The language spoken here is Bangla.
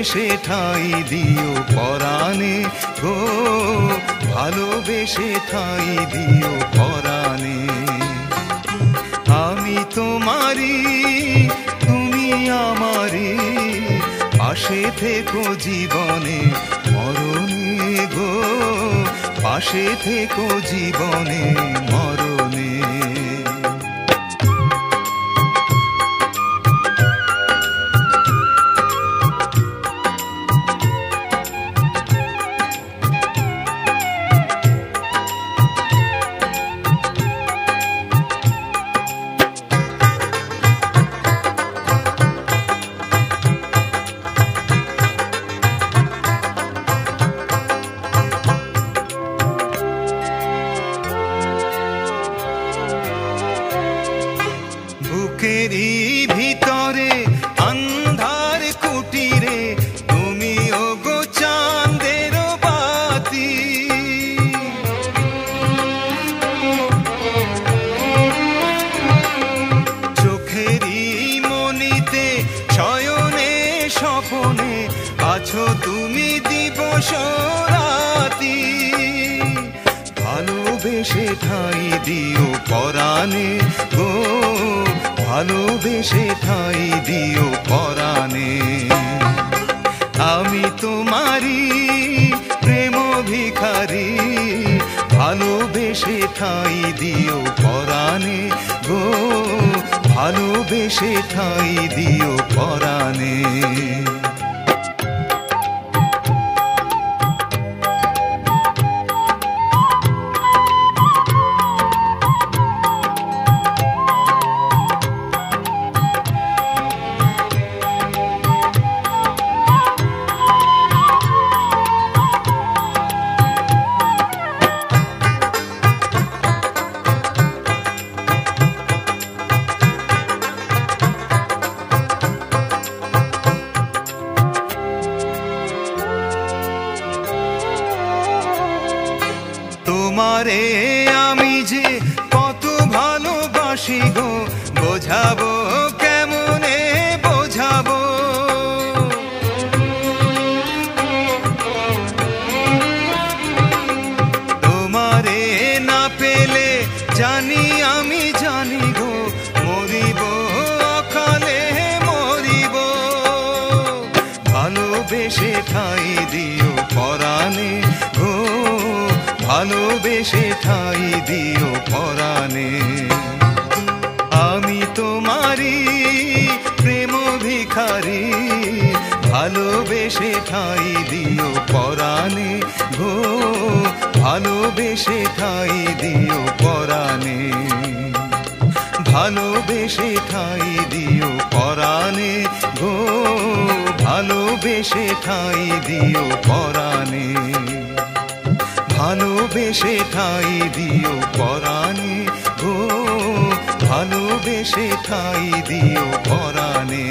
ভালোবেসে ঠাঁই দিও পরাণে গো, ভালোবেসে ঠাঁই দিও পরাণে। আমি তোমারি তুমি আমারি, পাশে থেকো জীবনে মরণে গো, পাশে থেকো জীবনে মরণে। বুকেরই ভিতরে আন্ধার কুটিরে তুমি ওগো চাঁদের বাতি, চোখেরই মনিতে শয়নে স্বপনে আছো তুমি দিবস রাতি। ভালোবেসে ঠাঁই দিও পরাণে গো, ভালোবেসে ঠাঁই দিও পরাণে। আমি তোমারি প্রেম ভিখারি, ভালোবেসে ঠাঁই দিও পরাণে গো, ভালোবেসে ঠাঁই দিও পরাণে। তোমারে আমি যে কত ভালোবাসি গো, বোঝাবো কেমনে বোঝাবো। তোমারে না পেলে জানি আমি জানি গো, মরিব অকালে মরিব। ভালোবেসে ঠাঁই দিও পরাণে গো, ভালোবেসে ঠাঁই দিও পরাণে। আমি তোমারি প্রেম ভিখারি, ভালোবেসে ঠাঁই দিও পরাণে গো, ভালোবেসে ঠাঁই দিও পরাণে। ভালোবেসে ঠাঁই দিও পরাণে গো, ভালোবেসে ঠাঁই দিও পরাণে। ভালোবেসে ঠাঁই দিও পরাণে গো, ভালোবেসে ঠাঁই দিও পরাণে।